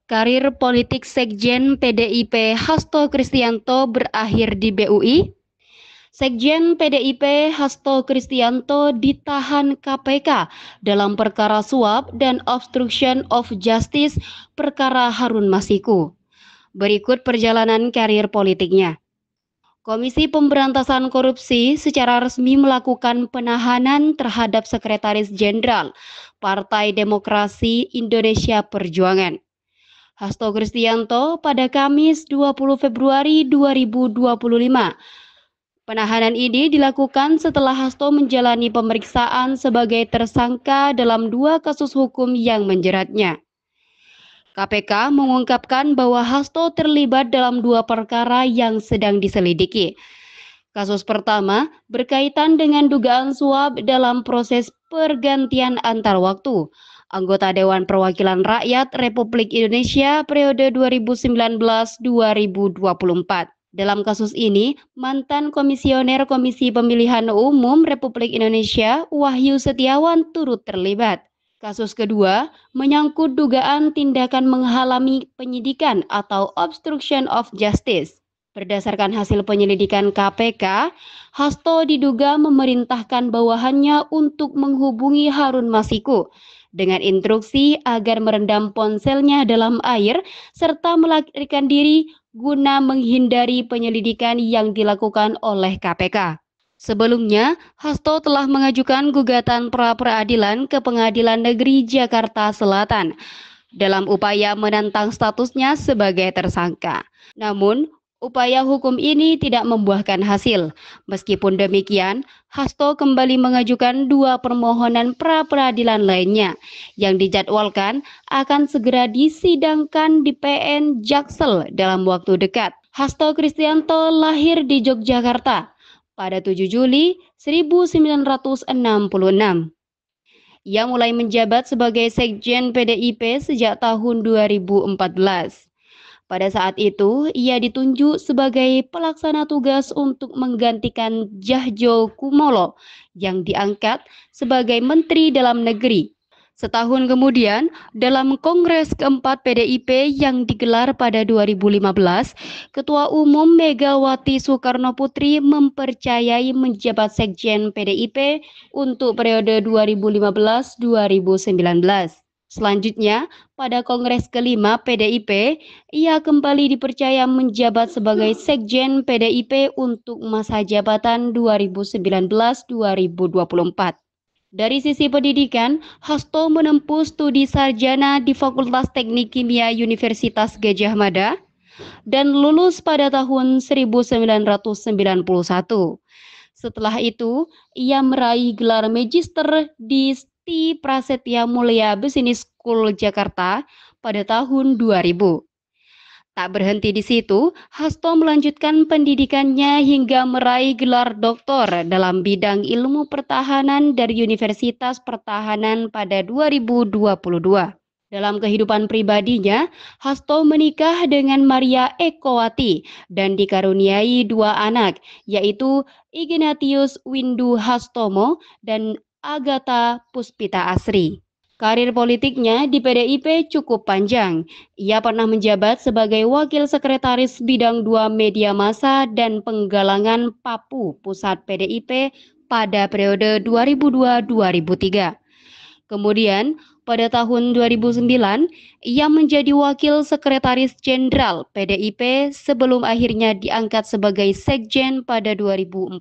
Karir politik Sekjen PDIP Hasto Kristianto berakhir di BUI. Sekjen PDIP Hasto Kristianto ditahan KPK dalam perkara suap dan obstruction of justice perkara Harun Masiku. Berikut perjalanan karir politiknya. Komisi Pemberantasan Korupsi secara resmi melakukan penahanan terhadap Sekretaris Jenderal Partai Demokrasi Indonesia Perjuangan, Hasto Kristianto, pada Kamis 20 Februari 2025. Penahanan ini dilakukan setelah Hasto menjalani pemeriksaan sebagai tersangka dalam 2 kasus hukum yang menjeratnya. KPK mengungkapkan bahwa Hasto terlibat dalam 2 perkara yang sedang diselidiki. Kasus pertama berkaitan dengan dugaan suap dalam proses pergantian antar waktu anggota Dewan Perwakilan Rakyat Republik Indonesia periode 2019-2024. Dalam kasus ini, mantan Komisioner Komisi Pemilihan Umum Republik Indonesia Wahyu Setiawan turut terlibat. Kasus kedua menyangkut dugaan tindakan menghalangi penyidikan atau obstruction of justice. Berdasarkan hasil penyelidikan KPK, Hasto diduga memerintahkan bawahannya untuk menghubungi Harun Masiku dengan instruksi agar merendam ponselnya dalam air serta melarikan diri guna menghindari penyelidikan yang dilakukan oleh KPK. Sebelumnya, Hasto telah mengajukan gugatan pra-peradilan ke Pengadilan Negeri Jakarta Selatan dalam upaya menantang statusnya sebagai tersangka. Namun, upaya hukum ini tidak membuahkan hasil. Meskipun demikian, Hasto kembali mengajukan 2 permohonan pra-peradilan lainnya yang dijadwalkan akan segera disidangkan di PN Jaksel dalam waktu dekat. Hasto Kristianto lahir di Yogyakarta pada 7 Juli 1966. Ia mulai menjabat sebagai Sekjen PDIP sejak tahun 2014. Pada saat itu, ia ditunjuk sebagai pelaksana tugas untuk menggantikan Djahjo Kumolo yang diangkat sebagai Menteri Dalam Negeri. Setahun kemudian, dalam Kongres keempat PDIP yang digelar pada 2015, Ketua Umum Megawati Soekarno Putri mempercayai menjabat Sekjen PDIP untuk periode 2015-2019. Selanjutnya, pada Kongres kelima PDIP, ia kembali dipercaya menjabat sebagai Sekjen PDIP untuk masa jabatan 2019-2024. Dari sisi pendidikan, Hasto menempuh studi sarjana di Fakultas Teknik Kimia Universitas Gadjah Mada dan lulus pada tahun 1991. Setelah itu, ia meraih gelar magister di Sti Prasetya Mulia Business School Jakarta pada tahun 2000. Tak berhenti di situ, Hasto melanjutkan pendidikannya hingga meraih gelar doktor dalam bidang ilmu pertahanan dari Universitas Pertahanan pada 2022. Dalam kehidupan pribadinya, Hasto menikah dengan Maria Ekowati dan dikaruniai 2 anak, yaitu Ignatius Windu Hastomo dan Agatha Puspita Asri. Karir politiknya di PDIP cukup panjang. Ia pernah menjabat sebagai Wakil Sekretaris Bidang 2 Media Massa dan Penggalangan Papu Pusat PDIP pada periode 2002-2003. Kemudian, pada tahun 2009, ia menjadi Wakil Sekretaris Jenderal PDIP sebelum akhirnya diangkat sebagai Sekjen pada 2014.